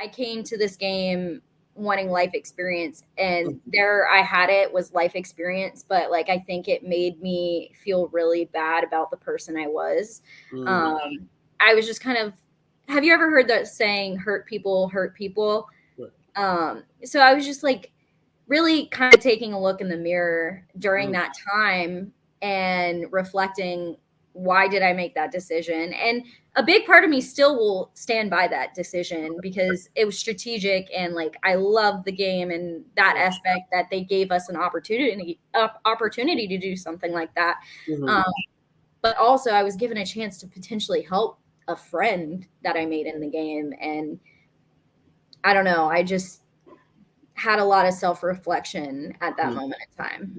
I came to this game wanting life experience, and there I had it was life experience, but like I think it made me feel really bad about the person I was. I was just kind of, have you ever heard that saying, hurt people hurt people? So I was just like really kind of taking a look in the mirror during that time and reflecting, why did I make that decision? And a big part of me still will stand by that decision because it was strategic, and like I love the game and that aspect that they gave us an opportunity to do something like that. But also I was given a chance to potentially help a friend that I made in the game, and I don't know, I just had a lot of self-reflection at that moment in time.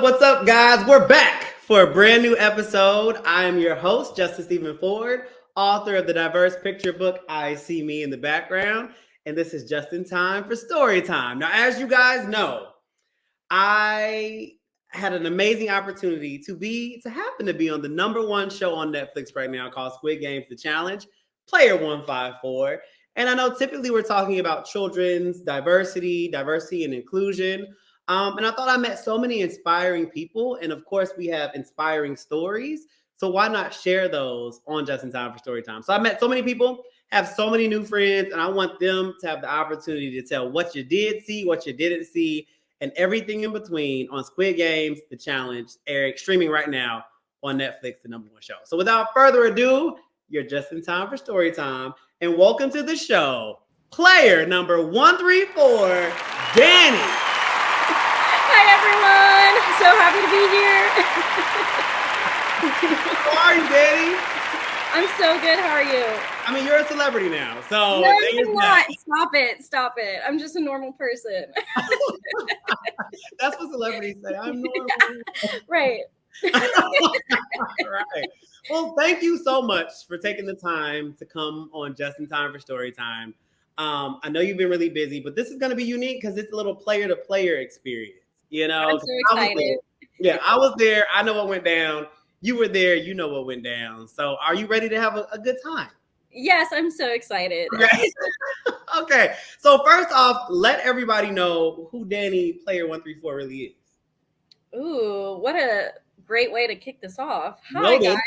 What's up, guys? We're back for a brand new episode. I am your host, Justin Stephen Ford, author of the diverse picture book, I See Me in the Background. And this is JustinTIME for StoryTIME. Now, as you guys know, I had an amazing opportunity to happen to be on the #1 show on Netflix right now called Squid Game, The Challenge, Player 154. And I know typically we're talking about children's diversity and inclusion. And I thought I met so many inspiring people. And of course, we have inspiring stories. So why not share those on JustinTIME for StoryTIME? So I met so many people, have so many new friends, and I want them to have the opportunity to tell what you did see, what you didn't see, and everything in between on Squid Games, The Challenge, streaming right now on Netflix, the #1 show. So without further ado, you're just in time for StoryTIME, and welcome to the show, player number 134, Dani. Hi, everyone. So happy to be here. How are you, Dani? I'm so good. How are you? I mean, you're a celebrity now, so no, I'm not. Stop it. I'm just a normal person. That's what celebrities say. I'm normal. Right. Right. Well, thank you so much for taking the time to come on JustinTIME for StoryTIME. I know you've been really busy, but this is going to be unique because it's a little player-to-player experience. You know, I'm so excited. I was there. I know what went down. You were there. You know what went down. So, are you ready to have a good time? Yes, I'm so excited. Okay. So first off, let everybody know who Dani Player 134 really is. Ooh, what a great way to kick this off. Hi, guys.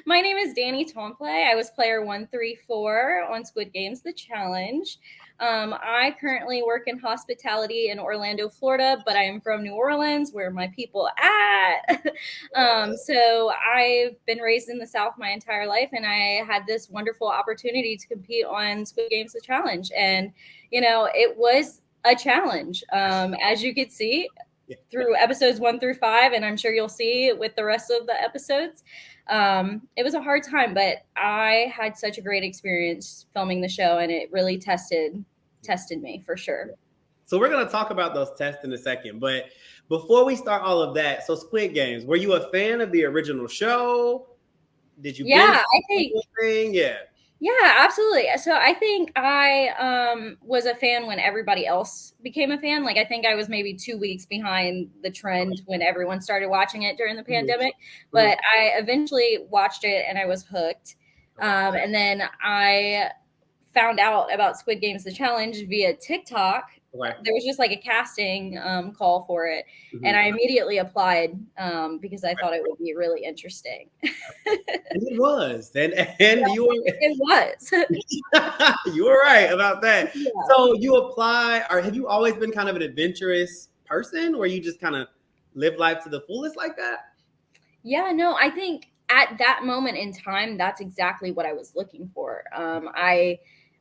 My name is Dani Tomplay. I was player 134 on Squid Games, The Challenge. I currently work in hospitality in Orlando, Florida, but I am from New Orleans, where my people at. So I've been raised in the South my entire life, and I had this wonderful opportunity to compete on Squid Games, The Challenge. And, you know, it was a challenge. As you could see, through episodes 1 through 5, and I'm sure you'll see with the rest of the episodes. It was a hard time, but I had such a great experience filming the show, and it really tested me for sure. So we're going to talk about those tests in a second, but before we start all of that, so Squid Games, were you a fan of the original show? Did you? Yeah, I think. Yeah, absolutely. So I think I was a fan when everybody else became a fan. Like, I think I was maybe 2 weeks behind the trend when everyone started watching it during the pandemic. But I eventually watched it and I was hooked. And then I found out about Squid Games, The Challenge via TikTok. Right. There was just like a casting call for it. And I immediately applied because I thought it would be really interesting. And it was. And you were. It was. You were right about that. Yeah. So you apply, or have you always been kind of an adventurous person where you just kind of live life to the fullest like that? Yeah, no, I think at that moment in time, that's exactly what I was looking for. I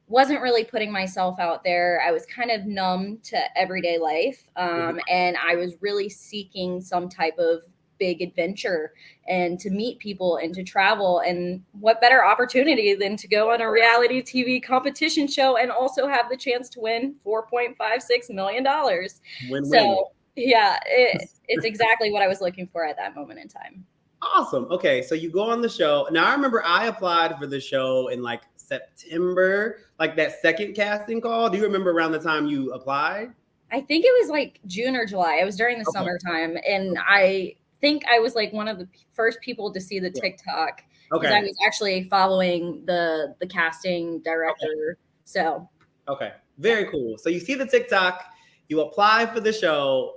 wasn't really putting myself out there. I was kind of numb to everyday life. And I was really seeking some type of big adventure and to meet people and to travel. And what better opportunity than to go on a reality TV competition show and also have the chance to win $4.56 million. Win-win. So yeah, it's exactly what I was looking for at that moment in time. Awesome. Okay, so you go on the show. Now, I remember I applied for the show in like September, like that second casting call. Do you remember around the time you applied? I think it was like June or July. It was during the summertime. And I think I was like one of the first people to see the TikTok because I was actually following the casting director. So. Okay. Very cool. So you see the TikTok, you apply for the show.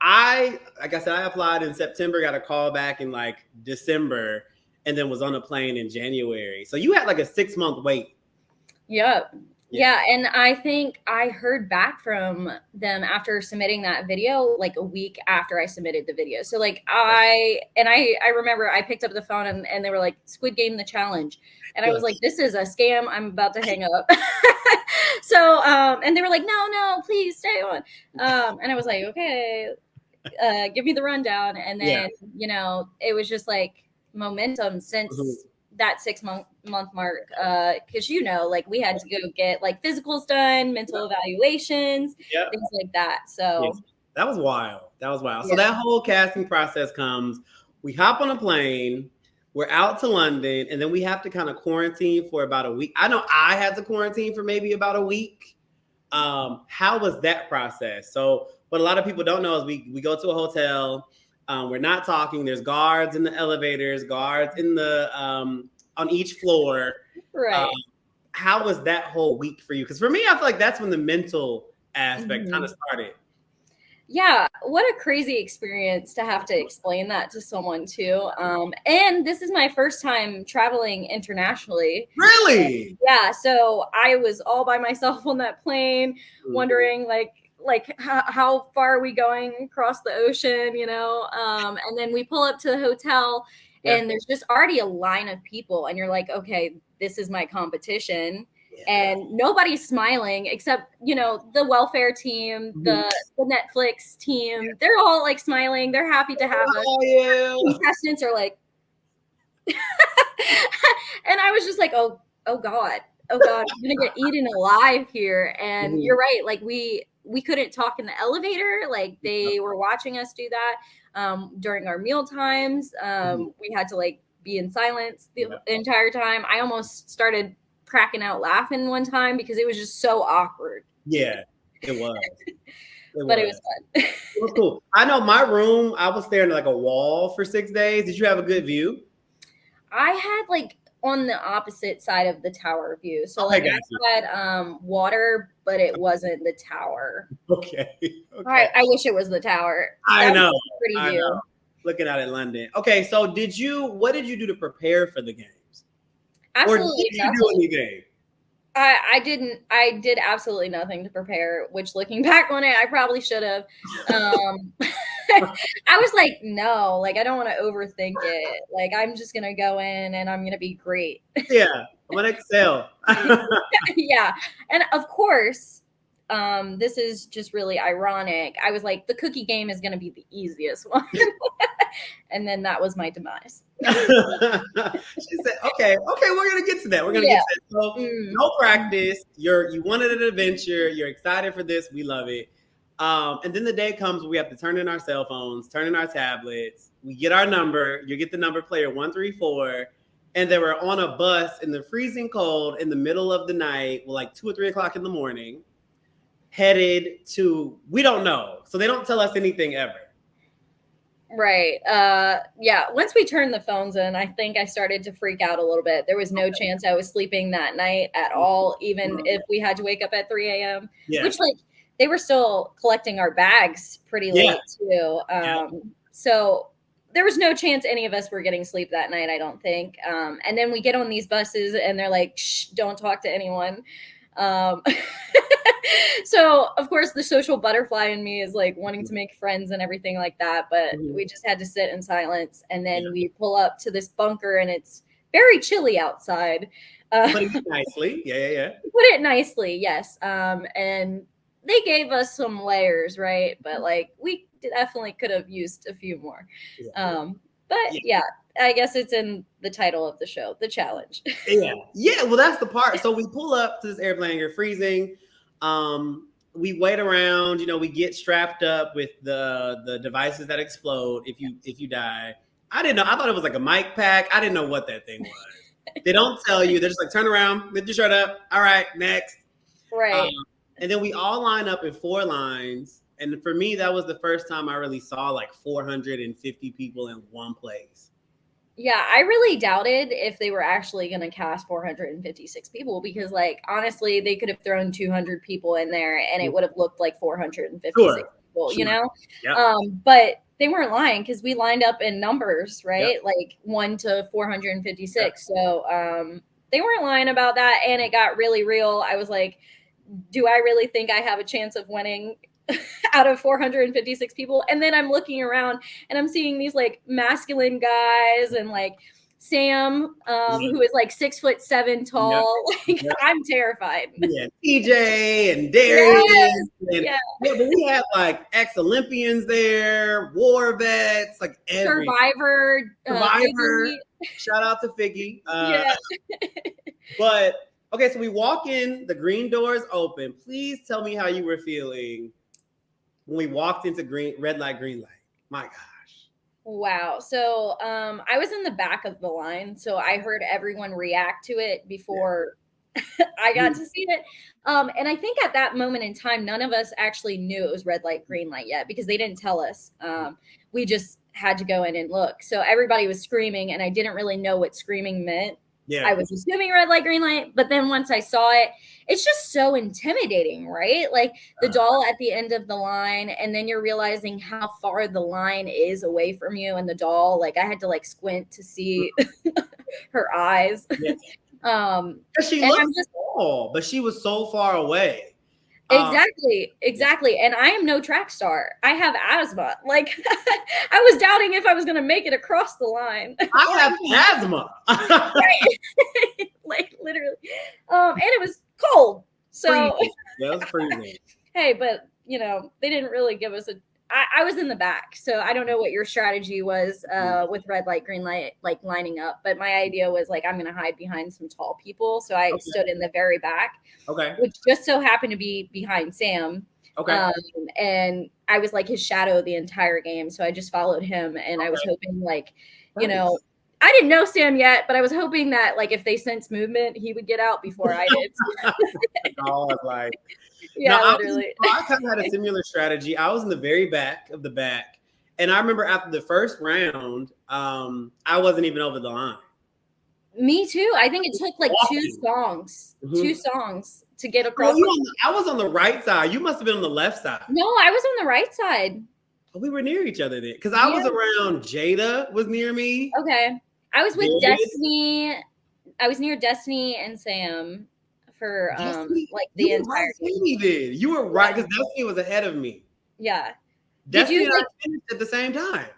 Like I said, I applied in September, got a call back in like December, and then was on a plane in January. So you had like a 6-month wait. Yep. Yeah. And I think I heard back from them after submitting that video, like a week after I submitted the video. So like I remember I picked up the phone and they were like, Squid Game, the challenge. And I was like, this is a scam. I'm about to hang up. So, and they were like, no, please stay on. And I was like, okay, give me the rundown. And then, it was just like momentum since that 6-month mark. Cause like we had to go get like physicals done, mental evaluations, things like that. So that was wild. So that whole casting process comes, we hop on a plane, we're out to London, and then we have to kind of quarantine for about a week. I know I had to quarantine for maybe about a week. How was that process? So what a lot of people don't know is we go to a hotel. We're not talking. There's guards in the elevators, guards in the on each floor. Right. How was that whole week for you? Because for me, I feel like that's when the mental aspect kind of started. Yeah, what a crazy experience to have to explain that to someone too. And this is my first time traveling internationally. Really? Yeah, so I was all by myself on that plane, wondering like how far are we going across the ocean, and then we pull up to the hotel and there's just already a line of people and you're like, okay, this is my competition. And nobody's smiling except, the welfare team, the Netflix team. They're all like smiling. They're happy to have us. Contestants are like, and I was just like, oh God, I'm gonna get eaten alive here. And you're right, like we couldn't talk in the elevator. Like they were watching us do that during our meal times. We had to like be in silence the entire time. I almost started cracking out laughing one time because it was just so awkward. Yeah, it was. But it was fun. It was cool. I know my room, I was staring at like a wall for 6 days. Did you have a good view? I had like on the opposite side of the tower view. So like I had water, but it wasn't the tower. Okay. I wish it was the tower. I know. Pretty view. Know. Looking out at London. Okay, so what did you do to prepare for the games? Absolutely or did nothing. You do anything? I did absolutely nothing to prepare, which looking back on it, I probably should have. I was like, no, like, I don't want to overthink it. Like, I'm just going to go in and I'm going to be great. Yeah, I'm going to excel. Yeah. And of course, this is just really ironic. I was like, the cookie game is going to be the easiest one. And then that was my demise. She said, okay, we're going to get to that. We're going to get to that. So, no practice. You wanted an adventure. You're excited for this. We love it. And then the day comes where we have to turn in our cell phones, turn in our tablets. We get our number. You get the number player 134. And they were on a bus in the freezing cold in the middle of the night, like 2 or 3 o'clock in the morning, headed to, we don't know. So they don't tell us anything ever. Right. Yeah. Once we turned the phones in, I think I started to freak out a little bit. There was no chance I was sleeping that night at all, even if we had to wake up at 3 a.m., which like they were still collecting our bags pretty late too. So there was no chance any of us were getting sleep that night, I don't think. And then we get on these buses and they're like, shh, don't talk to anyone. So of course the social butterfly in me is like wanting to make friends and everything like that, but we just had to sit in silence. And then we pull up to this bunker and it's very chilly outside. Put it nicely. Yeah. Put it nicely. Yes. And they gave us some layers, right? But like we definitely could have used a few more. But yeah, I guess it's in the title of the show, The Challenge. Yeah. Well, that's the part. So we pull up to this airplane, you're freezing. We wait around, we get strapped up with the devices that explode if you die. I didn't know. I thought it was like a mic pack. I didn't know what that thing was. They don't tell you. They're just like, turn around, lift your shirt up. All right, next. Right. And then we all line up in 4 lines. And for me, that was the first time I really saw like 450 people in one place. Yeah, I really doubted if they were actually going to cast 456 people because, like, honestly, they could have thrown 200 people in there and it would have looked like 456 people, you know? Yep. But they weren't lying because we lined up in numbers, right? Yep. Like 1 to 456. Yep. So they weren't lying about that. And it got really real. I was like, do I really think I have a chance of winning out of 456 people? And then I'm looking around and I'm seeing these like masculine guys and like Sam, who is like 6'7" tall. Like, I'm terrified. Yeah, TJ and Darius. Yes. And, but we had like ex-Olympians there, war vets, like Survivor. Shout out to Figgy. But okay, so we walk in, the green doors open. Please tell me how you were feeling when we walked into red light, green light. My gosh. Wow. So I was in the back of the line, so I heard everyone react to it before I got to see it. And I think at that moment in time, none of us actually knew it was red light, green light yet because they didn't tell us. We just had to go in and look. So everybody was screaming, and I didn't really know what screaming meant. Yeah. I was assuming red light, green light, but then once I saw it, it's just so intimidating, right? Like the doll at the end of the line, and then you're realizing how far the line is away from you and the doll. Like I had to like squint to see her eyes. Yes. She looked small, but she was so far away. Exactly. And I am no track star. I have asthma. Like I was doubting if I was going to make it across the line. I have asthma. Like literally. And it was cold. So that was freezing. Hey, but you know, they didn't really give us I was in the back, so I don't know what your strategy was with red light, green light, like lining up. But my idea was like, I'm going to hide behind some tall people. So I stood in the very back, which just so happened to be behind Sam. And I was like his shadow the entire game. So I just followed him. And I was hoping like, you know, I didn't know Sam yet, but I was hoping that like if they sensed movement, he would get out before I did. Like, yeah, literally. I kind of had a similar strategy. I was in the very back of the back. And I remember after the first round, I wasn't even over the line. Me too. I think it took like 2 songs to get across. I was on the right side. You must have been on the left side. No, I was on the right side. We were near each other then. Because I was around, Jada was near me. Okay. I was with Destiny. I was near Destiny and Sam for like the entire game. You were right because Destiny was ahead of me. Yeah. Destiny and I finished at the same time.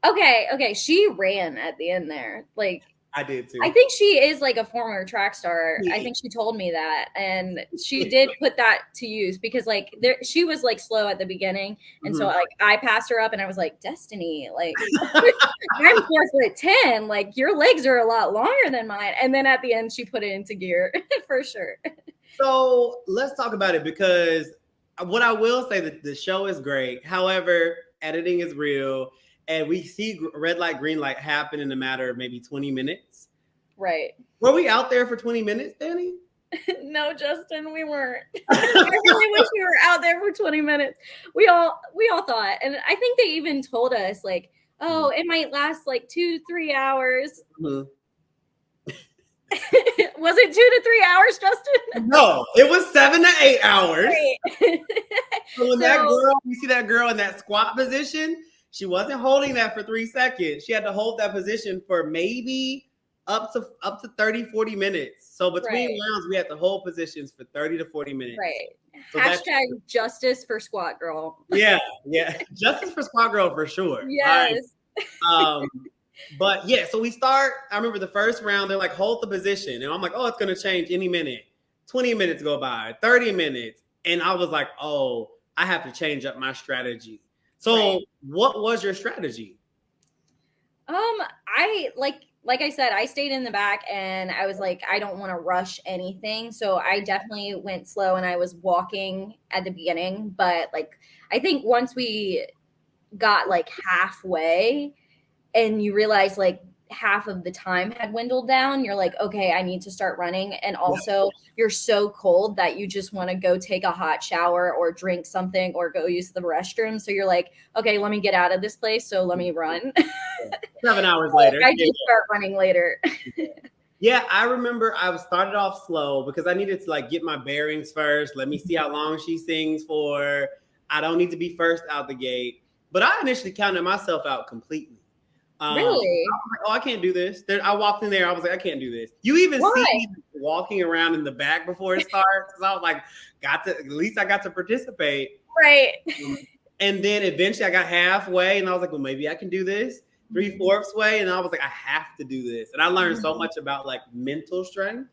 Okay. She ran at the end there. Like I did too. I think she is like a former track star. Yeah. I think she told me that, and she did put that to use because like she was like slow at the beginning, and so like I passed her up, and I was like, Destiny, like I'm 4'10", like your legs are a lot longer than mine, and then at the end she put it into gear for sure. So let's talk about it because what I will say that the show is great. However, editing is real. And we see red light, green light happen in a matter of maybe 20 minutes. Right. Were we out there for 20 minutes, Dani? No, Justin, we weren't. I really wish we were out there for 20 minutes. We all thought. And I think they even told us like, oh, it might last like 2-3 hours. Was it 2 to 3 hours, Justin? No, it was 7 to 8 hours. Right. So when that girl, you see that girl in that squat position, she wasn't holding that for 3 seconds. She had to hold that position for maybe up to 30, 40 minutes. So between rounds, we had to hold positions for 30 to 40 minutes. Right. So # justice for squat girl. Yeah. Justice for squat girl for sure. Yes. Right? But yeah, so we start. I remember the first round, they're like, hold the position. And I'm like, oh, it's going to change any minute. 20 minutes go by, 30 minutes. And I was like, oh, I have to change up my strategy. So what was your strategy? I like I said, I stayed in the back and I was like, I don't want to rush anything. So I definitely went slow and I was walking at the beginning. But like, I think once we got like halfway and you realize like half of the time had dwindled down, you're like, okay, I need to start running. And also you're so cold that you just want to go take a hot shower or drink something or go use the restroom. So you're like, okay, let me get out of this place. So let me run. 7 hours later. I did start running later. Yeah, I remember I started off slow because I needed to like get my bearings first. Let me see how long she sings for. I don't need to be first out the gate. But I initially counted myself out completely. Really? I was like, oh, I can't do this. I walked in there. I was like, I can't do this. You even see me walking around in the back before it starts. So I was like, at least I got to participate. Right. And then eventually I got halfway and I was like, well, maybe I can do this. 3/4 way. And I was like, I have to do this. And I learned so much about like mental strength.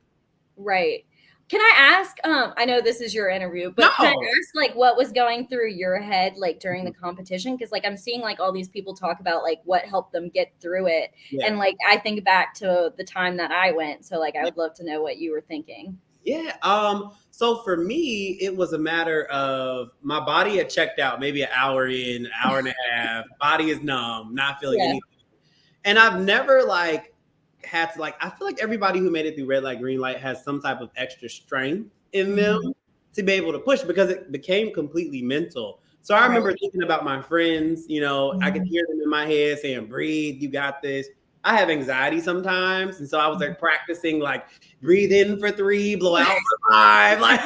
Right. Can I ask, I know this is your interview, but can I ask like what was going through your head like during the competition? Because like I'm seeing like all these people talk about like what helped them get through it. Yeah. And like I think back to the time that I went. So like I would love to know what you were thinking. Yeah. So for me, it was a matter of my body had checked out maybe an hour in, an hour and a half. Body is numb, not feeling anything. And I've never like had to like, I feel like everybody who made it through red light, green light has some type of extra strength in them to be able to push because it became completely mental. So I remember thinking about my friends, you know, I could hear them in my head saying, breathe, you got this. I have anxiety sometimes. And so I was like practicing like breathe in for 3, blow out for 5. Like,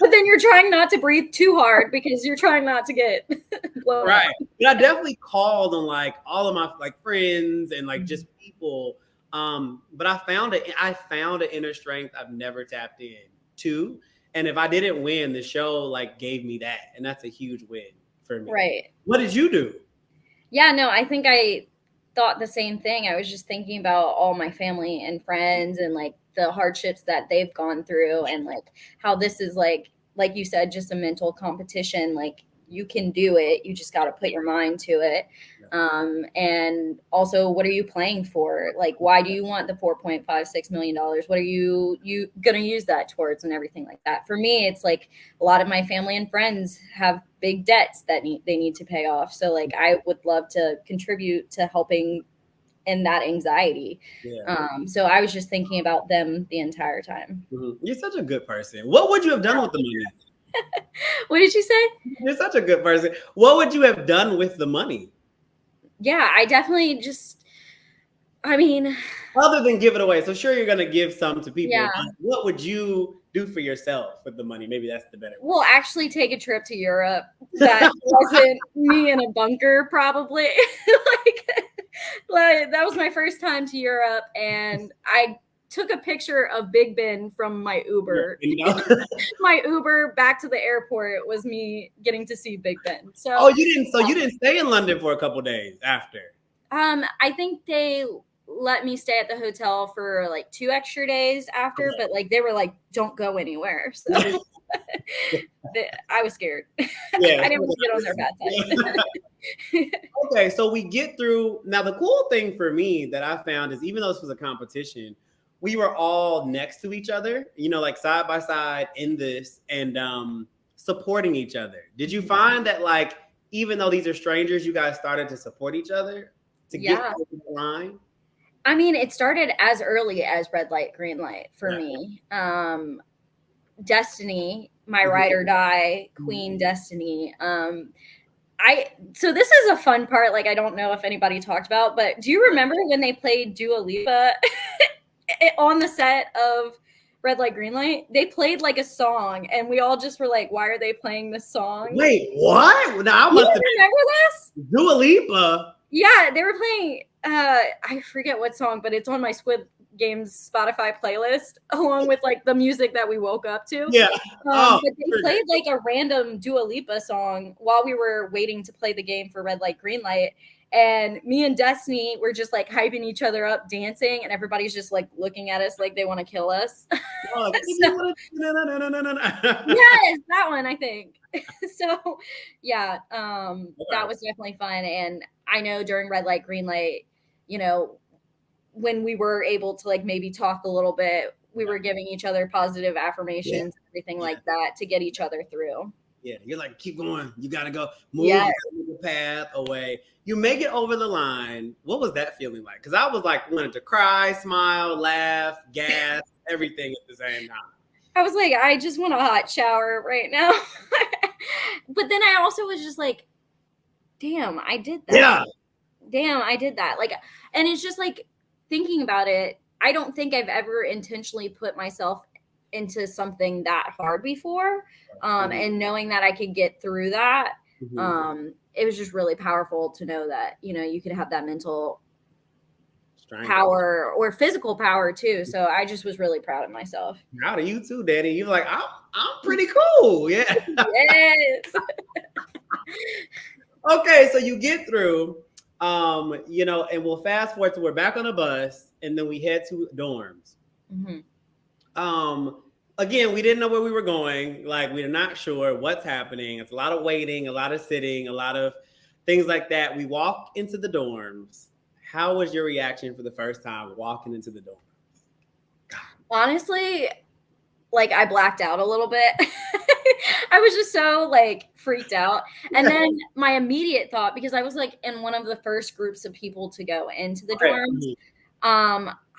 but then you're trying not to breathe too hard because you're trying not to get blown right. But I definitely called on like all of my like friends and like just people. But I found an inner strength I've never tapped in to. And if I didn't win, the show like gave me that. And that's a huge win for me. Right. What did you do? Yeah, no, I think I thought the same thing. I was just thinking about all my family and friends and like the hardships that they've gone through and like how this is like you said, just a mental competition. Like you can do it. You just got to put your mind to it. And also, what are you playing for? Like, why do you want the $4.56 million? What are you going to use that towards and everything like that? For me, it's like a lot of my family and friends have big debts that they need to pay off. So like, I would love to contribute to helping in that anxiety. So I was just thinking about them the entire time. You're such a good person. What would you have done with the money? What did you say? You're such a good person. What would you have done with the money? Yeah, I definitely other than give it away. So sure, you're going to give some to people. Yeah. What would you do for yourself with the money? Maybe that's the better. Well, actually take a trip to Europe. That wasn't me in a bunker, probably. like that was my first time to Europe, and I took a picture of Big Ben from my Uber. My Uber back to the airport was me getting to see Big Ben. So you didn't stay in London for a couple days after. I think they let me stay at the hotel for like 2 extra days after, but like they were like, don't go anywhere. So I was scared. Yeah, I didn't want to get on their bad side. Okay, so we get through. Now, the cool thing for me that I found is even though this was a competition, we were all next to each other, you know, like side by side in this and supporting each other. Did you find that like, even though these are strangers, you guys started to support each other to get over the line? I mean, it started as early as red light, green light for me. Destiny, my ride or die queen, Destiny. So this is a fun part. Like, I don't know if anybody talked about, but do you remember when they played Dua Lipa on the set of red light, green light? They played like a song and we all just were like, why are they playing this song? Wait, what? Now, you remember this? Dua Lipa? Yeah, they were playing, I forget what song, but it's on my Squid Game's Spotify playlist, along with like the music that we woke up to. Yeah. But they played like a random Dua Lipa song while we were waiting to play the game for red light, green light. And me and Destiny were just like hyping each other up, dancing, and everybody's just like looking at us like they want to kill us. Yes, that one, I think. So yeah, that was definitely fun. And I know during red light, green light, you know, when we were able to like maybe talk a little bit, we were giving each other positive affirmations, everything like that to get each other through. Yeah, you're like, keep going. You gotta go. Move the path away. You make it over the line. What was that feeling like? Because I was like, wanted to cry, smile, laugh, gas, everything at the same time. I was like, I just want a hot shower right now. But then I also was just like, damn, I did that. Yeah. Damn, I did that. Like, and it's just like thinking about it, I don't think I've ever intentionally put myself into something that hard before. And knowing that I could get through that, it was just really powerful to know that, you know, you could have that mental strength, power or physical power too. So I just was really proud of myself. Proud of you too, Daddy. You're like, I'm pretty cool. Yeah. Yes. Okay, so you get through, you know, and we'll fast forward to we're back on the bus, and then we head to dorms. Again, we didn't know where we were going. Like, we're not sure what's happening. It's a lot of waiting, a lot of sitting, a lot of things like that. We walk into the dorms. How was your reaction for the first time walking into the dorms? God. Honestly, like, I blacked out a little bit. I was just so like freaked out. And then my immediate thought, because I was like in one of the first groups of people to go into the dorms,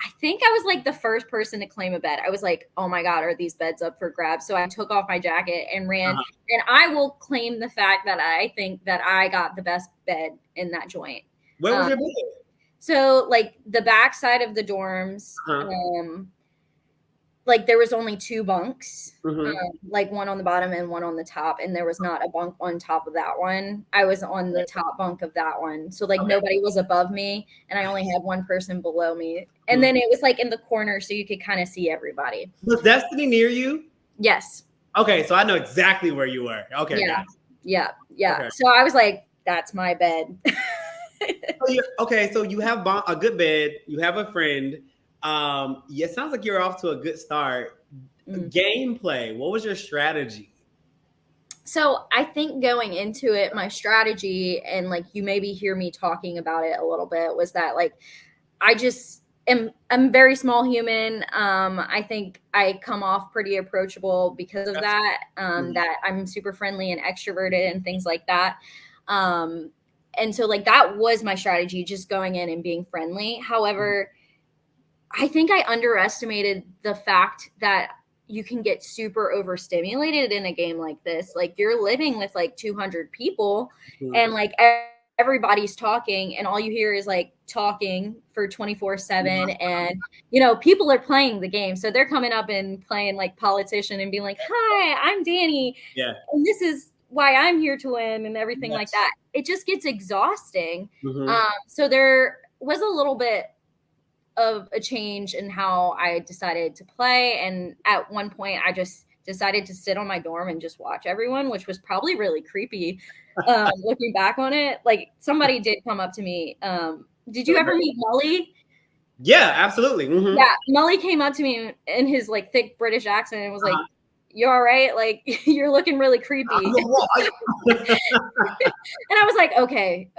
I think I was like the first person to claim a bed. I was like, oh my God, are these beds up for grabs? So I took off my jacket and ran. And I will claim the fact that I think that I got the best bed in that joint. Where was your bed? So like the back side of the dorms, like there was only 2 bunks, like one on the bottom and one on the top. And there was not a bunk on top of that one. I was on the top bunk of that one. So like nobody was above me and I only had one person below me. And then it was like in the corner so you could kind of see everybody. Was Destiny near you? Yes. Okay. So I know exactly where you were. Okay. Yeah. Okay. So I was like, that's my bed. Okay. So you have a good bed. You have a friend. It sounds like you're off to a good start. Gameplay, what was your strategy? So I think going into it, my strategy, and like you maybe hear me talking about it a little bit, was that like I just I'm a very small human. I think I come off pretty approachable because of that. That I'm super friendly and extroverted and things like that. And so like that was my strategy, just going in and being friendly. However, I think I underestimated the fact that you can get super overstimulated in a game like this. Like you're living with like 200 people and like everybody's talking and all you hear is like talking for 24/7. And, you know, people are playing the game. So they're coming up and playing like politician and being like, hi, I'm Dani. Yeah. And this is why I'm here to win and everything like that. It just gets exhausting. So there was a little bit of a change in how I decided to play. And at one point I just decided to sit on my dorm and just watch everyone, which was probably really creepy. Looking back on it, like somebody did come up to me. Did you ever meet Mully? Yeah, absolutely. Yeah. Mully came up to me in his like thick British accent and was like, you all right? Like you're looking really creepy. And I was like, okay,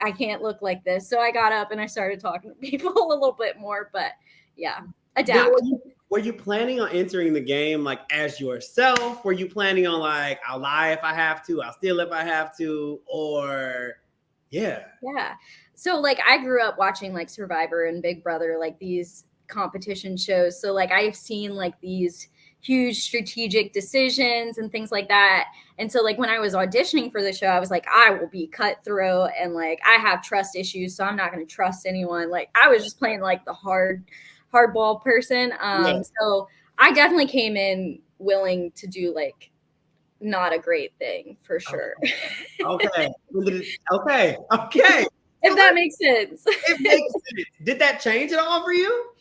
I can't look like this. So I got up and I started talking to people a little bit more, but yeah, adapt. Were you planning on entering the game like as yourself? Were you planning on like, I'll lie if I have to, I'll steal if I have to, or yeah. So like I grew up watching like Survivor and Big Brother, like these competition shows. So like I've seen like these huge strategic decisions and things like that. And so like when I was auditioning for the show, I was like, I will be cutthroat and like I have trust issues, so I'm not going to trust anyone. Like I was just playing like the hardball person. So I definitely came in willing to do like not a great thing for sure. Okay. If that makes sense. It makes sense. Did that change at all for you?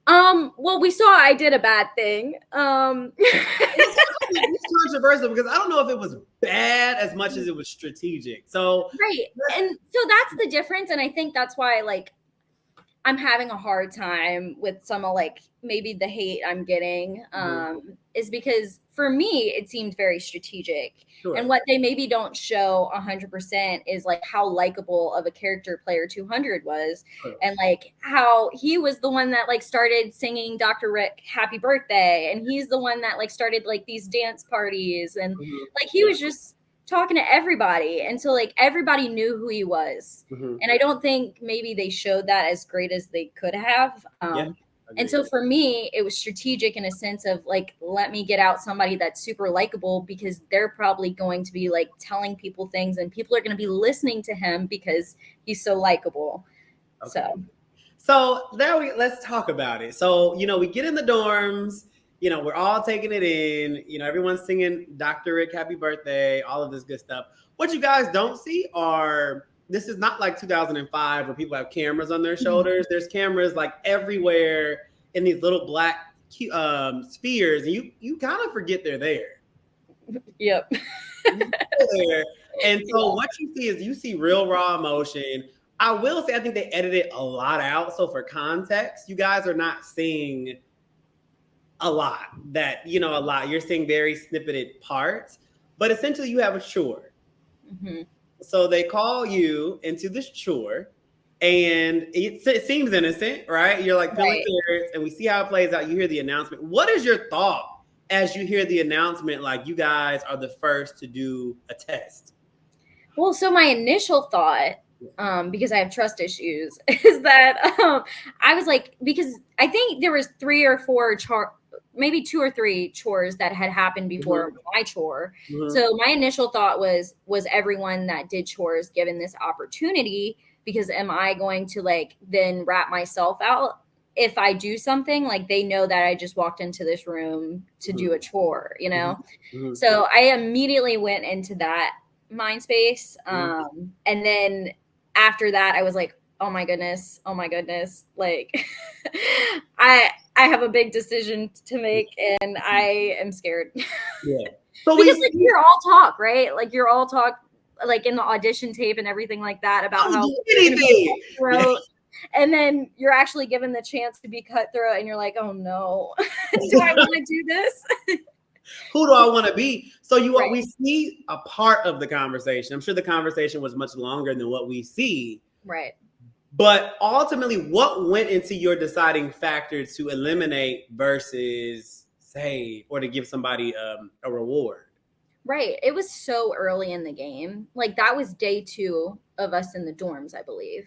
Well, we saw I did a bad thing. It's controversial because I don't know if it was bad as much as it was strategic. So right. And so that's the difference. And I think that's why like I'm having a hard time with some of like maybe the hate I'm getting is because for me it seemed very strategic. Sure. And what they maybe don't show 100% is like how likable of a character player 200 was, Sure. and like how he was the one that like started singing Dr. Rick happy birthday, and he's the one that like started like these dance parties, and like he was just talking to everybody, and so like everybody knew who he was. And I don't think maybe they showed that as great as they could have. And so for me, it was strategic in a sense of like, let me get out somebody that's super likable, because they're probably going to be like telling people things, and people are going to be listening to him because he's so likable. So there let's talk about it. So, we get in the dorms, we're all taking it in, everyone's singing Dr. Rick happy birthday, all of this good stuff. What you guys don't see are, this is not like 2005 where people have cameras on their shoulders. There's cameras like everywhere in these little black spheres, and you kind of forget they're there. Yep. There. And so what you see is you see real raw emotion. I will say I think they edited a lot out. So for context, you guys are not seeing a lot a lot. You're seeing very snippeted parts, but essentially you have a chore. So they call you into this chore, and it seems innocent, right? You're like peeling carrots, and we see how it plays out. You hear the announcement. What is your thought as you hear the announcement, like you guys are the first to do a test? Well, so my initial thought, because I have trust issues, is that I was like, because I think there was 3 or 4 maybe 2 or 3 chores that had happened before my chore. So my initial thought was everyone that did chores given this opportunity? Because am I going to like then rat myself out if I do something? Like they know that I just walked into this room to do a chore, So I immediately went into that mind space. And then after that, I was like, oh my goodness. Like I have a big decision to make, and I am scared. Yeah. So because like you're all talk, right? Like you're all talk, like in the audition tape and everything like that about how anything. And then you're actually given the chance to be cutthroat, and you're like, oh no, do I want to do this? Who do I want to be? So we see a part of the conversation. I'm sure the conversation was much longer than what we see. Right. But ultimately, what went into your deciding factor to eliminate versus save, or to give somebody a reward? Right. It was so early in the game. Like that was day 2 of us in the dorms, I believe.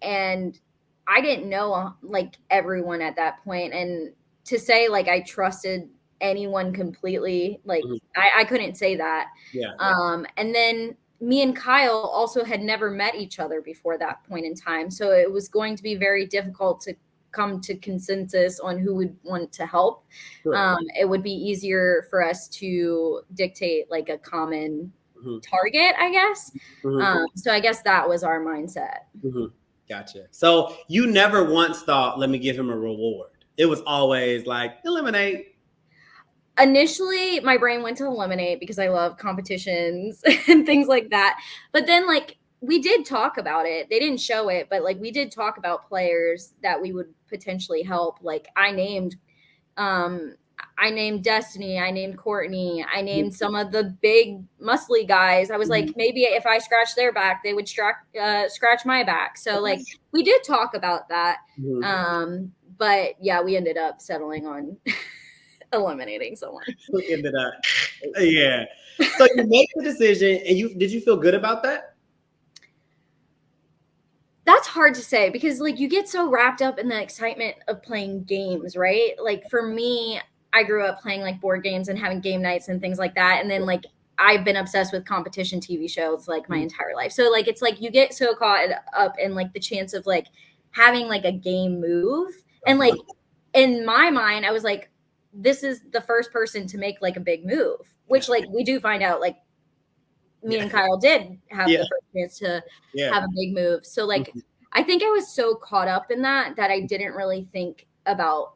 And I didn't know like everyone at that point. And to say like I trusted anyone completely, like I couldn't say that. And then me and Kyle also had never met each other before that point in time. So it was going to be very difficult to come to consensus on who would want to help. It would be easier for us to dictate like a common target, I guess. So I guess that was our mindset. Gotcha. So you never once thought, let me give him a reward. It was always like, eliminate. Initially, my brain went to eliminate because I love competitions and things like that. But then like we did talk about it. They didn't show it, but like we did talk about players that we would potentially help. Like I named Destiny, I named Courtney, I named some of the big muscly guys. I was like, maybe if I scratch their back, they would scratch my back. So like we did talk about that. But yeah, we ended up settling on eliminating someone. Yeah. So you make the decision, and did you feel good about that? That's hard to say because like you get so wrapped up in the excitement of playing games, right? Like for me, I grew up playing like board games and having game nights and things like that. And then like I've been obsessed with competition TV shows like my entire life. So like it's like you get so caught up in like the chance of like having like a game move. And like in my mind, I was like, this is the first person to make like a big move, which like we do find out like me and Kyle did have the first chance to have a big move. So like I think I was so caught up in that I didn't really think about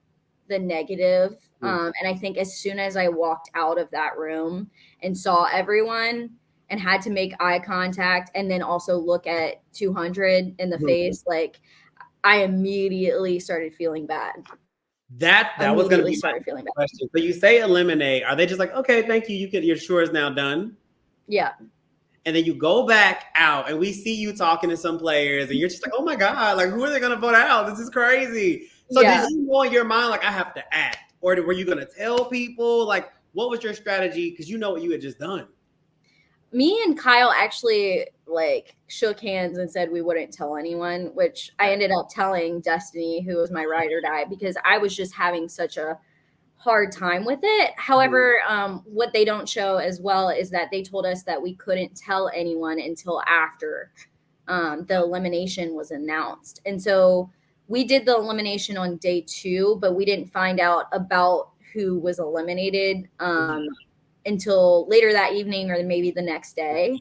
the negative. And I think as soon as I walked out of that room and saw everyone and had to make eye contact and then also look at 200 in the face, like I immediately started feeling bad. That was going to be my feeling bad. question. So you say eliminate. Are they just like, okay, thank you. Your chore is now done? Yeah. And then you go back out and we see you talking to some players and you're just like, oh my God, like who are they going to vote out? This is crazy. So did you know in your mind, like I have to act? Or were you going to tell people? Like what was your strategy? Because you know what you had just done. Me and Kyle actually like shook hands and said we wouldn't tell anyone, which I ended up telling Destiny, who was my ride or die, because I was just having such a hard time with it. However, what they don't show as well is that they told us that we couldn't tell anyone until after the elimination was announced. And so we did the elimination on day 2, but we didn't find out about who was eliminated until later that evening or maybe the next day.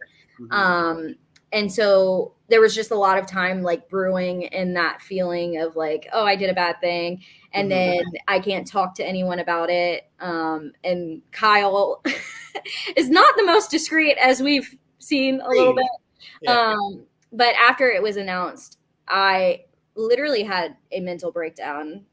And so there was just a lot of time like brewing in that feeling of like, oh, I did a bad thing. And then I can't talk to anyone about it. And Kyle is not the most discreet, as we've seen a little bit. Yeah. But after it was announced, I literally had a mental breakdown,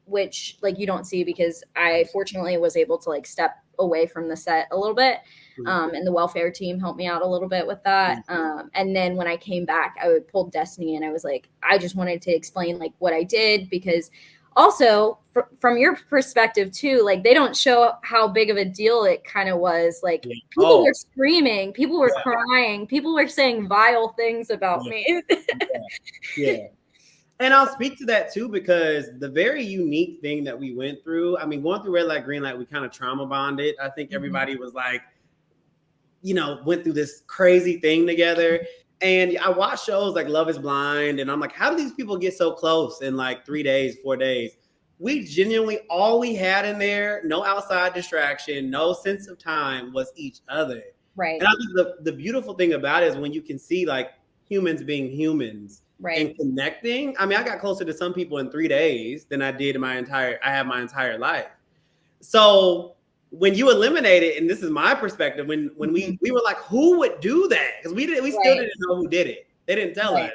which like you don't see because I fortunately was able to like step away from the set a little bit. And the welfare team helped me out a little bit with that. And then when I came back, I pulled Destiny and I was like, I just wanted to explain like what I did, because also from your perspective too, like they don't show how big of a deal it kind of was. Like people were screaming, people were crying, people were saying vile things about me. And I'll speak to that too, because the very unique thing that we went through, I mean, going through red light, green light, we kind of trauma bonded. I think everybody was like, you know, went through this crazy thing together. And I watch shows like Love is Blind, and I'm like, how do these people get so close in like 3 days, 4 days? We genuinely, all we had in there, no outside distraction, no sense of time, was each other. Right. And I think the beautiful thing about it is when you can see like humans being humans. Right. And connecting. I mean, I got closer to some people in 3 days than I did in my entire life. So when you eliminate it, and this is my perspective, when we were like, who would do that? Because we still didn't know who did it. They didn't tell us.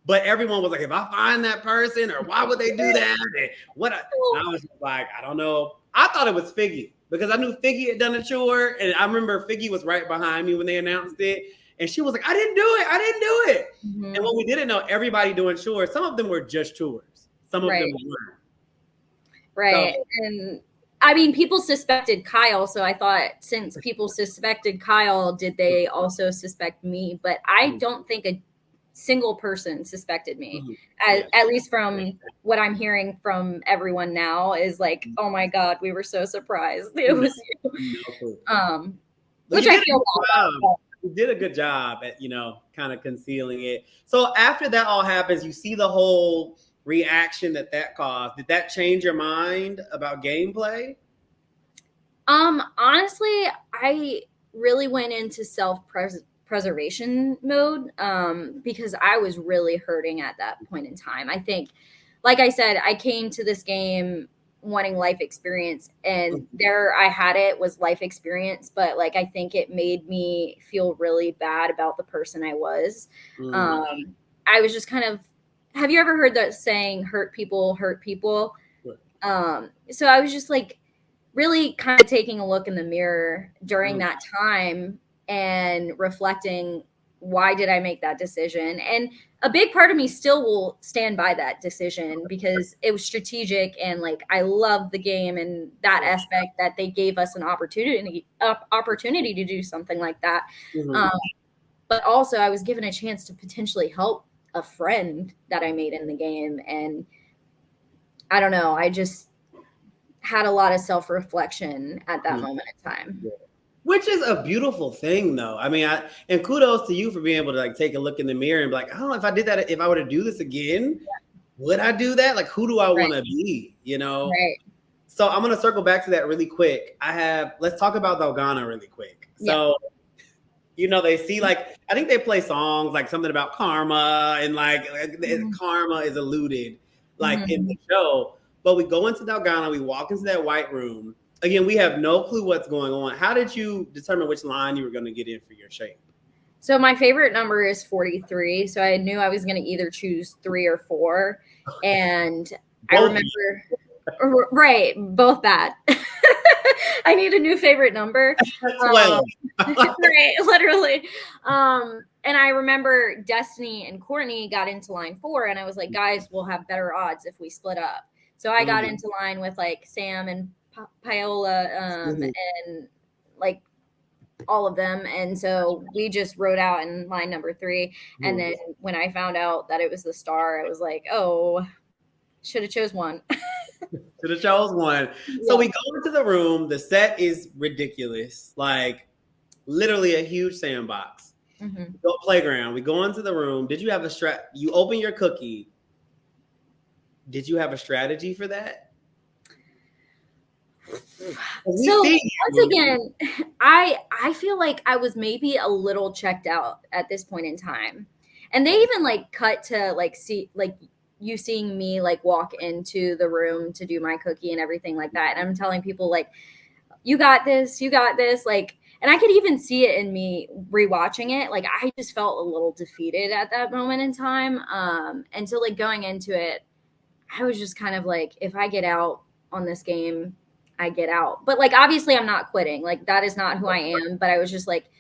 But everyone was like, if I find that person, or why would they do that? And I was like, I don't know. I thought it was Figgy because I knew Figgy had done a chore. And I remember Figgy was right behind me when they announced it. And she was like, I didn't do it. And when we didn't know everybody doing chores, some of them were just chores. Some of them weren't. Right. So, and I mean, people suspected Kyle. So I thought, since people suspected Kyle, did they also suspect me? But I don't think a single person suspected me. At least from what I'm hearing from everyone now is like, oh my God, we were so surprised. It was you. Which I feel bad about. You did a good job at, you know, kind of concealing it. So after that all happens, you see the whole reaction that caused. Did that change your mind about gameplay? Honestly, I really went into self-preservation mode because I was really hurting at that point in time. I think, like I said, I came to this game wanting life experience, and there I had it was life experience, but like I think it made me feel really bad about the person I was. I was just kind of, have you ever heard that saying, hurt people hurt people? So I was just like really kind of taking a look in the mirror during that time and reflecting, why did I make that decision? And a big part of me still will stand by that decision because it was strategic, and like I love the game and that aspect that they gave us an opportunity to do something like that. But also I was given a chance to potentially help a friend that I made in the game, and I don't know, I just had a lot of self-reflection at that moment in time. Which is a beautiful thing, though. I mean, and kudos to you for being able to like take a look in the mirror and be like, I don't know if I did that, if I were to do this again, would I do that? Like, who do I want to be? You know? Right. So I'm gonna circle back to that really quick. Let's talk about Dalgona really quick. So, you know, they see like, I think they play songs like something about karma, and like karma is alluded like in the show. But we go into Dalgona, we walk into that white room. Again, we have no clue what's going on. How did you determine which line you were going to get in for your shape? So my favorite number is 43. So I knew I was going to either choose 3 or 4. And I Both. remember, right, both bad. I need a new favorite number. 12. Right, literally. And I remember Destiny and Courtney got into line 4, and I was like, guys, we'll have better odds if we split up. So I got into line with like Sam and Paola, and like all of them. And so we just wrote out in line number 3. And then when I found out that it was the star, I was like, oh, should have chose 1. Should have chose 1. So we go into the room. The set is ridiculous. Like literally a huge sandbox. Go playground. We go into the room. Did you have a you open your cookie. Did you have a strategy for that? So once again, I feel like I was maybe a little checked out at this point in time. And they even like cut to like see like you seeing me like walk into the room to do my cookie and everything like that. And I'm telling people like, you got this, like, and I could even see it in me rewatching it. Like I just felt a little defeated at that moment in time. And so like going into it, I was just kind of like, if I get out on this game, I get out. But like obviously I'm not quitting. Like that is not who I am. But I was just like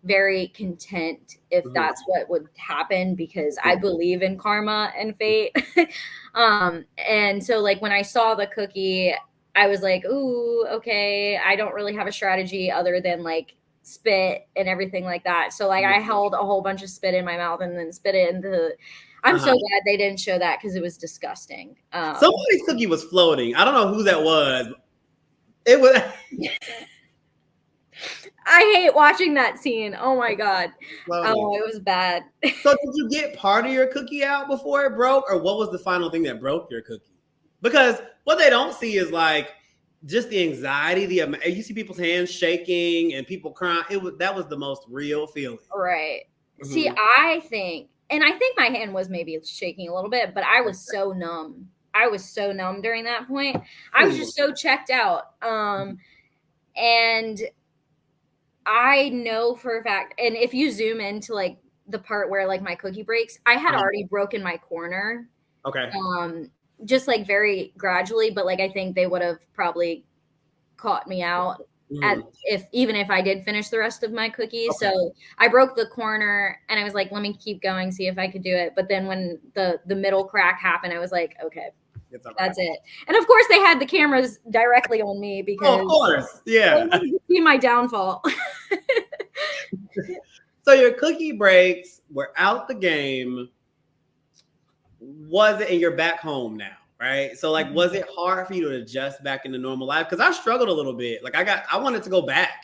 very content if that's what would happen, because I believe in karma and fate. And so like when I saw the cookie, I was like, ooh, okay, I don't really have a strategy other than like spit and everything like that. So like I held a whole bunch of spit in my mouth and then spit it into I'm so glad they didn't show that because it was disgusting. Somebody's cookie was floating. I don't know who that was. It was. I hate watching that scene. Oh my God. Oh, it was bad. So did you get part of your cookie out before it broke, or what was the final thing that broke your cookie? Because what they don't see is like just the anxiety, you see people's hands shaking and people crying. That was the most real feeling. Right. See, I think my hand was maybe shaking a little bit, but I was so numb. I was so numb during that point. I was just so checked out. And I know for a fact, and if you zoom into like the part where like my cookie breaks, I had already broken my corner. Okay. Just like very gradually, but like I think they would have probably caught me out even if I did finish the rest of my cookies. Okay. So I broke the corner and I was like, let me keep going, see if I could do it. But then when the middle crack happened, I was like, okay, that's it. And of course they had the cameras directly on me because of course, yeah, they see my downfall. So your cookie breaks, we're out the game. Was it, and you're back home now, right? So like, was it hard for you to adjust back into normal life? Because I struggled a little bit. Like I wanted to go back.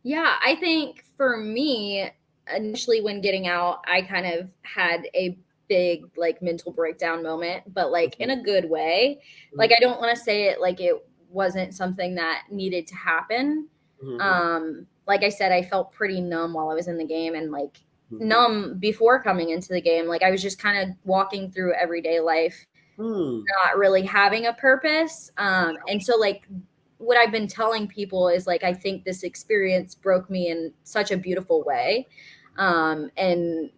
Yeah, I think for me, initially when getting out, I kind of had a big like mental breakdown moment, but like in a good way. Like I don't want to say it like it wasn't something that needed to happen. Like I said, I felt pretty numb while I was in the game, and like numb before coming into the game. Like I was just kind of walking through everyday life, not really having a purpose. And so like what I've been telling people is like, I think this experience broke me in such a beautiful way. And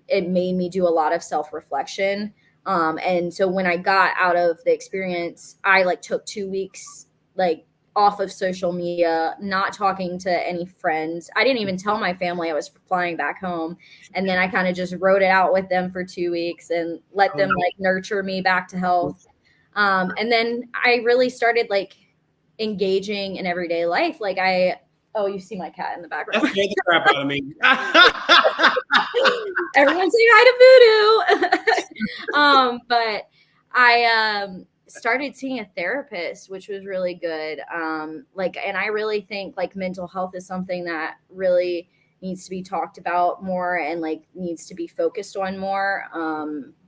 it made me do a lot of self-reflection. And so when I got out of the experience, I like took 2 weeks, like off of social media, not talking to any friends. I didn't even tell my family I was flying back home. And then I kind of just wrote it out with them for 2 weeks and let them like nurture me back to health. And then I really started like engaging in everyday life. Like you see my cat in the background. That scared the crap out of me. Everyone say hi to Voodoo. But I started seeing a therapist, which was really good. And I really think like mental health is something that really needs to be talked about more and like needs to be focused on more,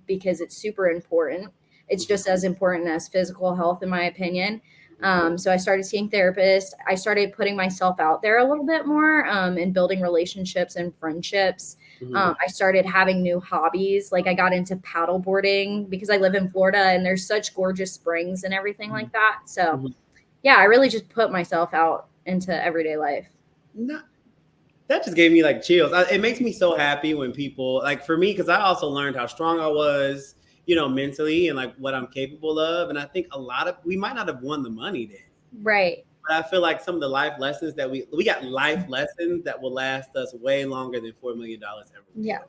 because it's super important. It's just as important as physical health, in my opinion. So I started seeing therapists. I started putting myself out there a little bit more, and building relationships and friendships. I started having new hobbies. Like I got into paddle boarding because I live in Florida and there's such gorgeous springs and everything like that. So yeah, I really just put myself out into everyday life. That just gave me like chills. It makes me so happy when people, like for me, because I also learned how strong I was, mentally and like what I'm capable of. And I think we might not have won the money then. Right. But I feel like some of the life lessons that we got life lessons that will last us way longer than $4 million ever will. Yeah.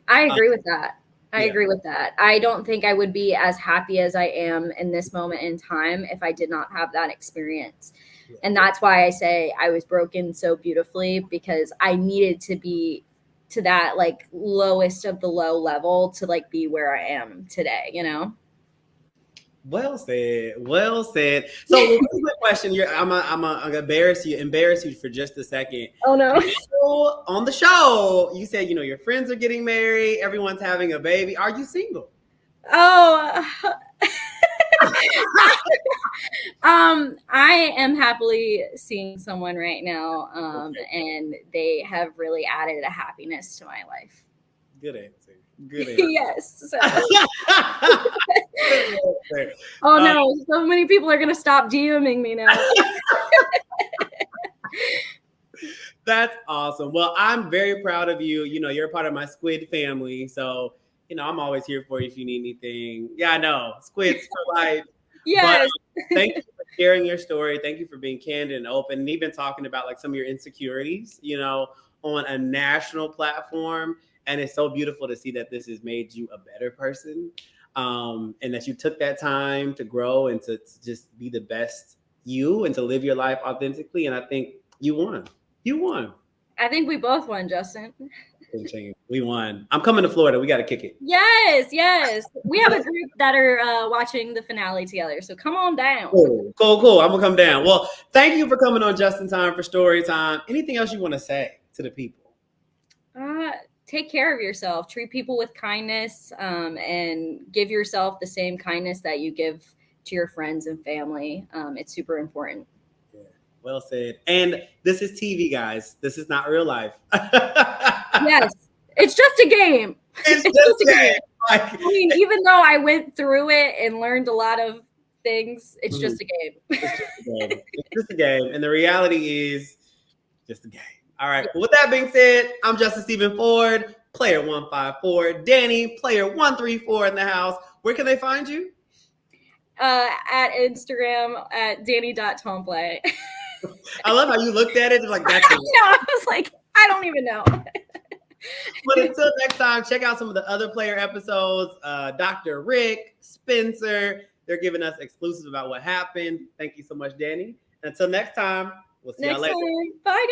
I agree with that. I agree with that. I don't think I would be as happy as I am in this moment in time if I did not have that experience. Yeah. And that's why I say I was broken so beautifully, because I needed to be to that like lowest of the low level to like be where I am today, Well said. Well said. So, one quick question. I'm gonna embarrass you for just a second. Oh no! On the show, you said your friends are getting married. Everyone's having a baby. Are you single? Oh. I am happily seeing someone right now, and they have really added a happiness to my life. Good answer. Good answer. Yes. So. Oh no! So many people are gonna stop DMing me now. That's awesome. Well, I'm very proud of you. You're a part of my Squid family, so I'm always here for you if you need anything. Yeah, I know. Squids for life. Yes. But, thank you for sharing your story. Thank you for being candid and open, and even talking about like some of your insecurities, on a national platform. And it's so beautiful to see that this has made you a better person, and that you took that time to grow and to just be the best you and to live your life authentically. And I think you won. You won. I think we both won, Justin. We won. I'm coming to Florida. We got to kick it. Yes. We have a group that are watching the finale together, so come on down. Cool. I'm going to come down. Well, thank you for coming on Justin Time for Story Time. Anything else you want to say to the people? Take care of yourself. Treat people with kindness, and give yourself the same kindness that you give to your friends and family. It's super important. Yeah, well said. And this is TV, guys. This is not real life. Yes, it's just a game. It's just a game. I mean, even though I went through it and learned a lot of things, it's just a game. It's just a game. And the reality is just a game. All right. Well, with that being said, I'm Justin Stephen Ford, player 154. Dani, player 134 in the house. Where can they find you? At Instagram at Dani.Tomplay. I love how you looked at it. Like, that's it. I was like, I don't even know. But until next time, check out some of the other player episodes. Dr. Rick, Spencer, they're giving us exclusives about what happened. Thank you so much, Dani. Until next time, we'll see y'all later. Bye,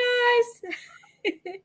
guys.